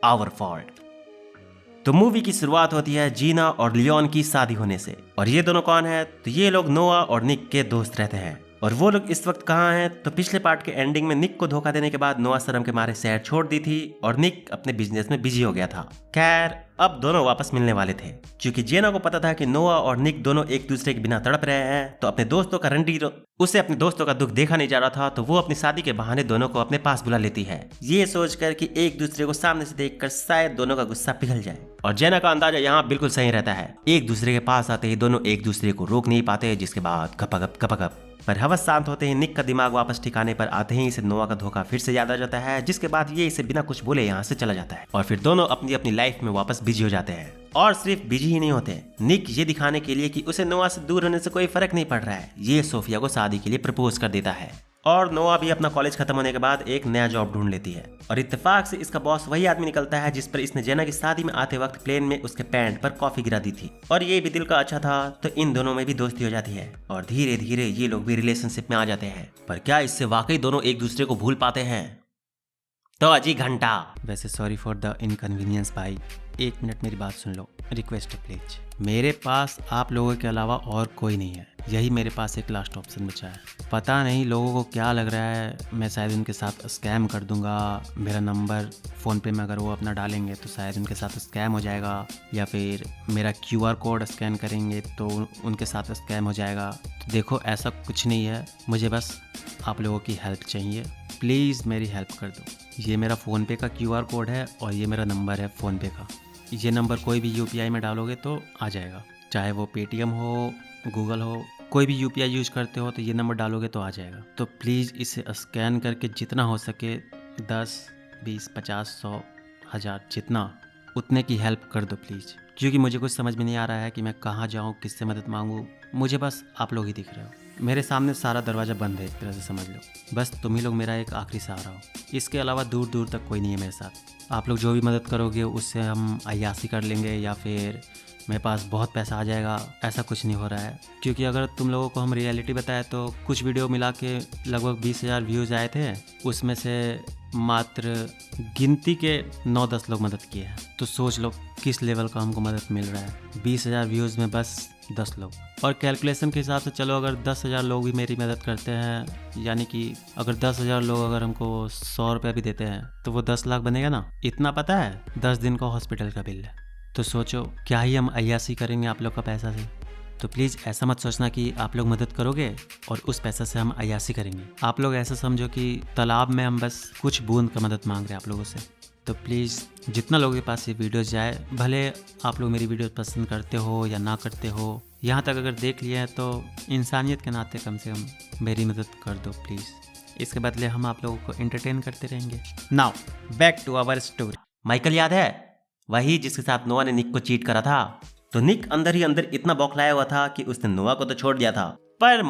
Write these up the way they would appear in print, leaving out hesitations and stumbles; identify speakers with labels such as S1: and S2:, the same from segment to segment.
S1: Our fault. तो movie की शुरुआत होती है जीना और लियोन की शादी होने से। और ये दोनों कौन है? तो ये लोग नोआ और निक के दोस्त रहते हैं। और वो लोग इस वक्त कहाँ हैं? तो पिछले पार्ट के एंडिंग में निक को धोखा देने के बाद नोआ शर्म के मारे शहर छोड़ दी थी और निक अपने बिजनेस में बिजी हो गया था। खैर अब दोनों वापस मिलने वाले थे। क्योंकि जेना को पता था कि नोआ और निक दोनों एक दूसरे के बिना तड़प रहे हैं, तो अपने दोस्तों का उसे अपने दोस्तों का दुख देखा नहीं जा रहा था, तो वो अपनी शादी के बहाने दोनों को अपने पास बुला लेती है, ये सोचकर कि एक दूसरे को सामने से देखकर शायद दोनों का गुस्सा पिघल जाए। और जेना का अंदाजा यहाँ बिल्कुल सही रहता है। एक दूसरे के पास आते ही दोनों एक दूसरे को रोक नहीं पाते, जिसके बाद गपगप पर हवस शांत होते ही निक का दिमाग वापस ठिकाने पर आते ही इसे नोआ का धोखा फिर से याद आ जाता है, जिसके बाद ये इसे बिना कुछ बोले यहाँ से चला जाता है। और फिर दोनों अपनी अपनी लाइफ में वापस बिजी हो जाते हैं। और सिर्फ बिजी ही नहीं होते, निक ये दिखाने के लिए कि उसे नोआ से दूर होने से कोई फर्क नहीं पड़ रहा है, ये सोफिया को शादी के लिए प्रपोज कर देता है। और नोआ भी अपना कॉलेज खत्म होने के बाद एक नया जॉब ढूंढ लेती है। और इत्तेफाक से इसका बॉस वही आदमी निकलता है जिस पर इसने जेना की शादी में आते वक्त प्लेन में उसके पैंट पर कॉफी गिरा दी थी। और ये भी दिल का अच्छा था, तो इन दोनों में भी दोस्ती हो जाती है और धीरे धीरे ये लोग भी रिलेशनशिप में आ जाते हैं। पर क्या इससे वाकई दोनों एक दूसरे को भूल पाते हैं? तो अजी घंटा। वैसे सॉरी फॉर द इनकन्वीनियंस भाई, 1 मिनट मेरी बात सुन लो, रिक्वेस्ट है प्लीज। मेरे पास आप लोगों के अलावा और कोई नहीं है, यही मेरे पास एक लास्ट ऑप्शन बचा है। पता नहीं लोगों को क्या लग रहा है, मैं शायद उनके साथ स्कैम कर दूंगा। मेरा नंबर फ़ोन पे में अगर वो अपना डालेंगे तो शायद उनके साथ स्कैम हो जाएगा, या फिर मेरा QR कोड स्कैन करेंगे तो उनके साथ स्कैम हो जाएगा। तो देखो ऐसा कुछ नहीं है, मुझे बस आप लोगों की हेल्प चाहिए, प्लीज़ मेरी हेल्प कर दो। ये मेरा फ़ोन पे का QR कोड है और ये मेरा नंबर है फ़ोन पे का। ये नंबर कोई भी UPI में डालोगे तो आ जाएगा, चाहे वो पेटीएम हो, गूगल हो, कोई भी UPI यूज करते हो तो ये नंबर डालोगे तो आ जाएगा। तो प्लीज़ इसे स्कैन करके जितना हो सके 10, 20, 50, 100, 1000 जितना उतने की हेल्प कर दो प्लीज़। क्योंकि मुझे कुछ समझ में नहीं आ रहा है कि मैं कहाँ जाऊँ, किससे मदद मांगूँ। मुझे बस आप लोग ही दिख रहे हो, मेरे सामने सारा दरवाज़ा बंद है, एक तरह से समझ लो। बस तुम ही लोग मेरा एक आखिरी सहारा हो, इसके अलावा दूर दूर तक कोई नहीं है मेरे साथ। आप लोग जो भी मदद करोगे उससे हम अय्यासी कर लेंगे, या फिर मेरे पास बहुत पैसा आ जाएगा, ऐसा कुछ नहीं हो रहा है। क्योंकि अगर तुम लोगों को हम रियलिटी बताएं तो कुछ वीडियो मिला के लगभग 20,000 व्यूज़ आए थे, उसमें से मात्र गिनती के 9-10 लोग मदद किए हैं। तो सोच लो किस लेवल का हमको मदद मिल रहा है। 20,000 व्यूज़ में बस 10 लोग। और कैलकुलेशन के हिसाब से चलो, अगर 10,000 लोग भी मेरी मदद करते हैं, यानी कि अगर 10,000 लोग अगर हमको 100 रुपये भी देते हैं तो वो 10 लाख बनेगा ना। इतना पता है 10 दिन का हॉस्पिटल का बिल है। तो सोचो क्या ही हम अय्यासी करेंगे आप लोग का पैसा से। तो प्लीज़ ऐसा मत सोचना कि आप लोग मदद करोगे और उस पैसा से हम अय्यासी करेंगे। आप लोग ऐसा समझो कि तालाब में हम बस कुछ बूंद का मदद मांग रहे हैं आप लोगों से। तो प्लीज़ जितना लोगों के पास ये वीडियो जाए, भले आप लोग मेरी वीडियो पसंद करते हो या ना करते हो, यहाँ तक अगर देख लिया है तो इंसानियत के नाते कम से कम मेरी मदद कर दो प्लीज़। इसके बदले हम आप लोगों को एंटरटेन करते रहेंगे। Now back to our story. Michael याद है? वही जिसके साथ नोआ ने निक को चीट करा था। तो निक अंदर ही अंदर इतना बौखलाया हुआ था कि उसने नोआ को तो छोड़ दिया था, पर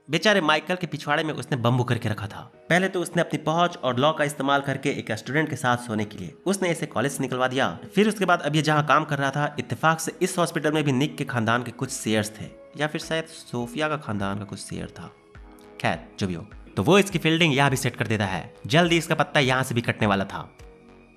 S1: बेचारे माइकल के पिछवाड़े में उसने बम्बू करके रखा था। पहले तो उसने अपनी पहुंच और लॉ का इस्तेमाल करके एक स्टूडेंट के साथ सोने के लिए उसने इसे कॉलेज से निकलवा दिया। फिर उसके बाद अब ये जहाँ काम कर रहा था, इत्तेफाक से इस हॉस्पिटल में भी निक के खानदान के कुछ शेयर्स थे, या फिर शायद सोफिया का खानदान का कुछ शेयर था। खैर जो भी हो, तो वो इसकी फील्डिंग यहाँ भी सेट कर देता है। जल्दी इसका पत्ता यहाँ से भी कटने वाला था।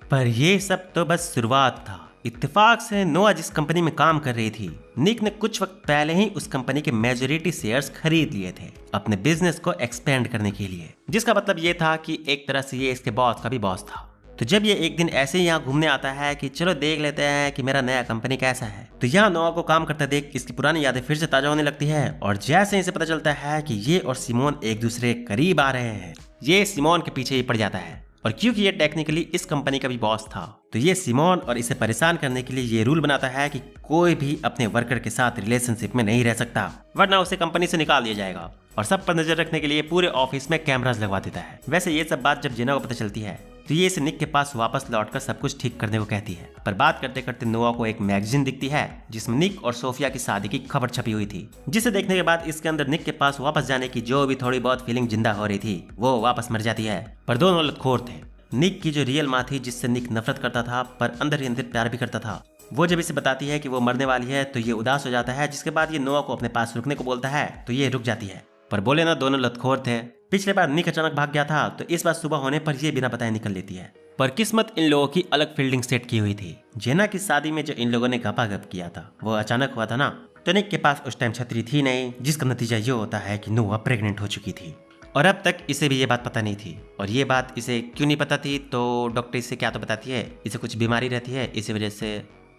S1: पर ये सब तो बस शुरुआत था। इत्तेफाक से नोआ जिस कंपनी में काम कर रही थी, निक ने कुछ वक्त पहले ही उस कंपनी के मेजॉरिटी शेयर्स खरीद लिए थे अपने बिजनेस को एक्सपेंड करने के लिए, जिसका मतलब ये था कि एक तरह से ये इसके बॉस का भी बॉस था। तो जब ये एक दिन ऐसे ही यहाँ घूमने आता है कि चलो देख लेते हैं कि मेरा नया कंपनी कैसा है, तो यहाँ नोआ को काम करता देख इसकी पुरानी यादें फिर से ताजा होने लगती है। और जैसे इसे पता चलता है कि ये और सिमोन एक दूसरे के करीब आ रहे हैं, ये सिमोन के पीछे ही पड़ जाता है। और क्योंकि ये टेक्निकली इस कंपनी का भी बॉस था, तो ये सिमोन और इसे परेशान करने के लिए ये रूल बनाता है कि कोई भी अपने वर्कर के साथ रिलेशनशिप में नहीं रह सकता, वरना उसे कंपनी से निकाल दिया जाएगा। और सब पर नजर रखने के लिए पूरे ऑफिस में कैमरास लगवा देता है। वैसे ये सब बात जब जेना को पता चलती है तो ये इसे निक के पास वापस लौटकर सब कुछ ठीक करने को कहती है। पर बात करते करते नोआ को एक मैगजीन दिखती है जिसमें निक और सोफिया की शादी की खबर छपी हुई थी, जिसे देखने के बाद इसके अंदर निक के पास वापस जाने की जो भी थोड़ी बहुत फीलिंग जिंदा हो रही थी वो वापस मर जाती है। पर दोनों लतखोर थे। निक की जो रियल माँ थी, जिससे निक नफरत करता था पर अंदर ही अंदर प्यार भी करता था, वो जब इसे बताती है कि वो मरने वाली है तो ये उदास हो जाता है, जिसके बाद ये नोआ को अपने पास रुकने को बोलता है तो ये रुक जाती है। पर बोले ना दोनों लतखोर थे। पिछले बार निक अचानक भाग गया था, तो इस बार सुबह होने पर ये बिना बताए निकल लेती है। पर किस्मत इन लोगों की अलग फील्डिंग सेट की हुई थी। जेना की शादी में जो इन लोगों ने गपागप किया था वो अचानक हुआ था ना, तो निक के पास उस टाइम छतरी थी नहीं, जिसका नतीजा ये होता है कि नोआ प्रेग्नेंट हो चुकी थी और अब तक इसे भी ये बात पता नहीं थी। और ये बात इसे क्यों नहीं पता थी, तो डॉक्टर इसे क्या तो बताती है, इसे कुछ बीमारी रहती है, इसी वजह से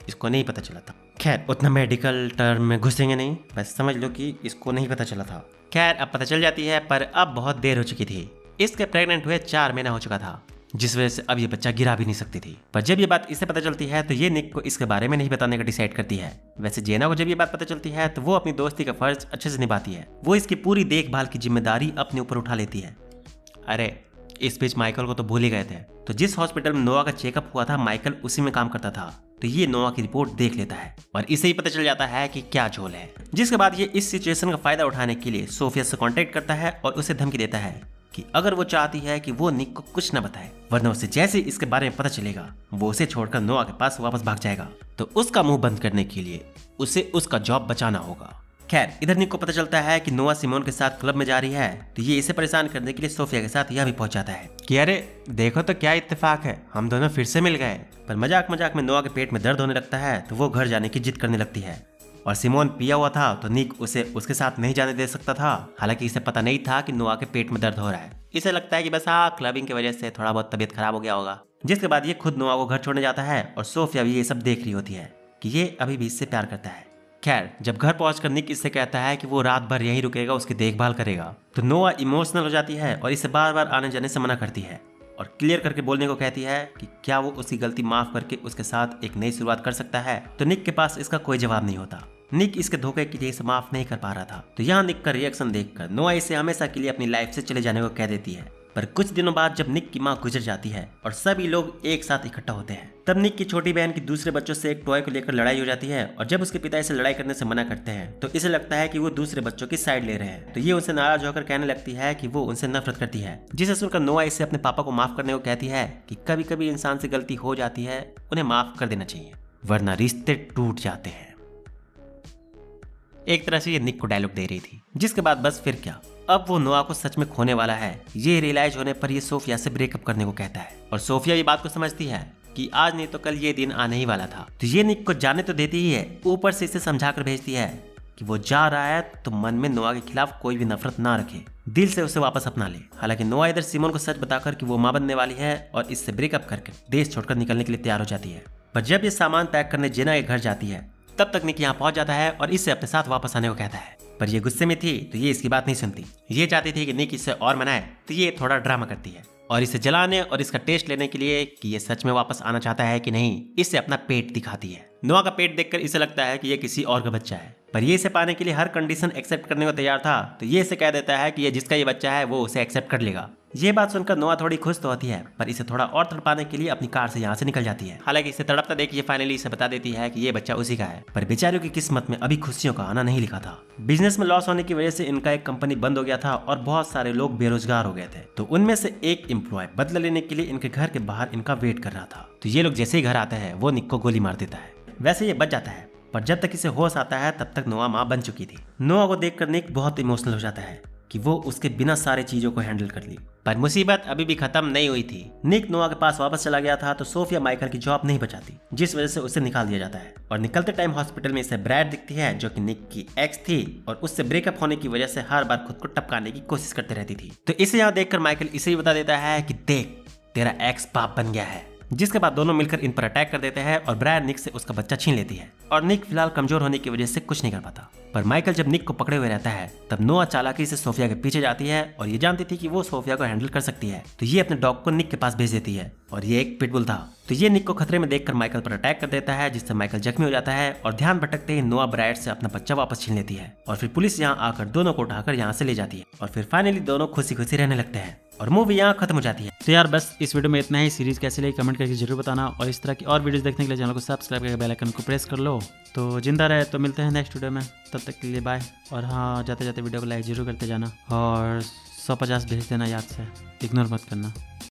S1: इसको नहीं पता चला था। खैर उतना मेडिकल टर्म में घुसेंगे नहीं, बस समझ लो कि इसको नहीं पता चला था। खैर अब पता चल जाती है, पर अब बहुत देर हो चुकी थी। इसके प्रेग्नेंट हुए 4 महीना हो चुका था, जिस वजह से अब ये बच्चा गिरा भी नहीं सकती थी। पर जब ये बात इसे पता चलती है तो ये निक को इसके बारे में नहीं बताने का डिसाइड करती है। वैसे जेना को जब ये बात पता चलती है तो वो अपनी दोस्ती का फर्ज अच्छे से निभाती है। वो इसकी पूरी देखभाल की जिम्मेदारी अपने ऊपर उठा लेती है। अरे इस बीच माइकल को तो भूल ही गए थे। तो जिस हॉस्पिटल में नोआ का चेकअप हुआ था माइकल उसी में काम करता था। तो ये नोआ की रिपोर्ट देख लेता है और इसे ही पता चल जाता है कि क्या झोल है। जिसके बाद ये इस सिचुएशन का फायदा उठाने के लिए सोफिया से कांटेक्ट करता है और उसे धमकी देता है कि अगर वो चाहती है कि वो निक को कुछ न बताए, वरना उसे जैसे इसके बारे में पता चलेगा वो उसे छोड़कर नोआ के पास वापस भाग जाएगा। तो उसका मुंह बंद करने के लिए उसे उसका जॉब बचाना होगा। खैर इधर निक को पता चलता है कि नोआ सिमोन के साथ क्लब में जा रही है। तो ये इसे परेशान करने के लिए सोफिया के साथ यह भी पहुंच जाता है कि अरे देखो तो क्या इत्तेफाक है, हम दोनों फिर से मिल गए। पर मजाक मजाक में नोआ के पेट में दर्द होने लगता है तो वो घर जाने की जिद करने लगती है। और सिमोन पिया हुआ था तो निक उसे उसके साथ नहीं जाने दे सकता था। हालांकि इसे पता नहीं था कि नोआ के पेट में दर्द हो रहा है। इसे लगता है कि बस क्लबिंग की वजह से थोड़ा बहुत तबीयत खराब हो गया होगा। जिसके बाद ये खुद नोआ को घर छोड़ने जाता है और सोफिया भी ये सब देख रही होती है कि ये अभी भी इससे प्यार करता है। खैर जब घर पहुंचकर निक इससे कहता है कि वो रात भर यहीं रुकेगा, उसकी देखभाल करेगा, तो नोआ इमोशनल हो जाती है और इसे बार बार आने जाने से मना करती है और क्लियर करके बोलने को कहती है कि क्या वो उसकी गलती माफ करके उसके साथ एक नई शुरुआत कर सकता है। तो निक के पास इसका कोई जवाब नहीं होता। निक इसके धोखे की वजह से माफ नहीं कर पा रहा था। तो यहाँ निक का रिएक्शन देखकर नोआ इसे हमेशा के लिए अपनी लाइफ से चले जाने को कह देती है। पर कुछ दिनों बाद जब निक की माँ गुजर जाती है और सभी लोग एक साथ इकट्ठा होते हैं, तब निक की छोटी बहन की दूसरे बच्चों से एक टॉय को लेकर लड़ाई हो जाती है। और जब उसके पिता इसे लड़ाई करने से मना करते हैं तो इसे लगता है कि वो दूसरे बच्चों की साइड ले रहे हैं। तो ये उनसे नाराज होकर कहने लगती है कि वो उनसे नफरत करती है। जिसे सुनकर नोआ इससे अपने पापा को माफ करने को कहती है कि कभी कभी इंसान से गलती हो जाती है, उन्हें माफ कर देना चाहिए वरना रिश्ते टूट जाते हैं। एक तरह से ये निक को डायलॉग दे रही थी। जिसके बाद बस फिर क्या, अब वो नोआ को सच में खोने वाला है। ये रियलाइज होने पर ये सोफिया से ब्रेकअप करने को कहता है और सोफिया ये बात को समझती है कि आज नहीं तो कल ये दिन आने ही वाला था। तो ये निक को जाने तो देती ही है, ऊपर से इसे समझा कर भेजती है कि वो जा रहा है तो मन में नोआ के खिलाफ कोई भी नफरत ना रखे, दिल से उसे वापस अपना ले। हालांकि नोआ इधर सिमोन को सच बताकर कि वो मां बनने वाली है और इससे ब्रेकअप करके देश छोड़कर निकलने के लिए तैयार हो जाती है। पर जब ये सामान पैक करने जेना के घर जाती है तब तक निक यहाँ पहुंच जाता है और इससे अपने साथ वापस आने को कहता है। पर ये गुस्से में थी तो ये इसकी बात नहीं सुनती। ये चाहती थी कि निक इससे और मनाए, तो ये थोड़ा ड्रामा करती है और इसे जलाने और इसका टेस्ट लेने के लिए कि ये सच में वापस आना चाहता है कि नहीं, इससे अपना पेट दिखाती है। नोआ का पेट देखकर इसे लगता है कि ये किसी और का बच्चा है, पर ये इसे पाने के लिए हर कंडीशन एक्सेप्ट करने को तैयार था। तो ये इसे कह देता है कि ये जिसका ये बच्चा है वो उसे एक्सेप्ट कर लेगा। ये बात सुनकर नोआ थोड़ी खुश तो होती है, पर इसे थोड़ा और तड़पाने के लिए अपनी कार से यहाँ से निकल जाती है। हालांकि इसे तड़पता देख ये फाइनली इसे बता देती है कि ये बच्चा उसी का है। पर बेचारियों की किस्मत में अभी खुशियों का आना नहीं लिखा था। बिजनेस में लॉस होने की वजह से इनका एक कंपनी बंद हो गया था और बहुत सारे लोग बेरोजगार हो गए थे। तो उनमें से एक एम्प्लॉय बदला लेने के लिए इनके घर के बाहर इनका वेट कर रहा था। तो ये लोग जैसे ही घर आते हैं वो निक को गोली मार देता है। वैसे ये बच जाता है, पर जब तक इसे होश आता है तब तक नोआ माँ बन चुकी थी। नोआ को देखकर निक बहुत इमोशनल हो जाता है कि वो उसके बिना सारे चीजों को हैंडल कर ली। पर मुसीबत अभी भी खत्म नहीं हुई थी। निक नोआ के पास वापस चला गया था तो सोफिया माइकल की जॉब नहीं बचाती, जिस वजह से उसे निकाल दिया जाता है। और निकलते टाइम हॉस्पिटल में इसे ब्रैड दिखती है जो कि निक की एक्स थी और उससे ब्रेकअप होने की वजह से हर बार खुद को टपकाने की कोशिश करती रहती थी। तो इसे यहाँ देखकर माइकल इसे ही बता देता है कि देख तेरा एक्स बाप बन गया है। जिसके बाद दोनों मिलकर इन पर अटैक कर देते हैं और ब्रैड निक से उसका बच्चा छीन लेती है। और निक फिलहाल कमजोर होने की वजह से कुछ नहीं कर पाता। पर माइकल जब निक को पकड़े हुए रहता है तब नोआ चालाकी से सोफिया के पीछे जाती है और ये जानती थी कि वो सोफिया को हैंडल कर सकती है। तो ये अपने डॉग को निक के पास भेज देती है और ये एक पिटबुल था। तो ये निक को खतरे में देखकर माइकल पर अटैक कर देता है, जिससे माइकल जख्मी हो जाता है और ध्यान भटकते ही नोआ ब्रैड से अपना बच्चा वापस छीन लेती है। और फिर पुलिस यहाँ आकर दोनों को उठाकर यहाँ से ले जाती है और फिर फाइनली दोनों खुशी खुशी रहने लगते हैं और मूवी यहाँ खत्म हो जाती है।
S2: तो यार बस इस वीडियो में इतना ही। सीरीज कैसी लगी कमेंट करके जरूर बताना और इस तरह की और वीडियोस देखने के लिए चैनल को सब्सक्राइब करके बेल आइकन को प्रेस कर लो। तो जिंदा रहे। तो मिलते हैं नेक्स्ट वीडियो में, तब तक के लिए बाय। और हाँ, जाते जाते वीडियो को लाइक जरूर करते जाना और 150 भेज देना याद से, इग्नोर मत करना।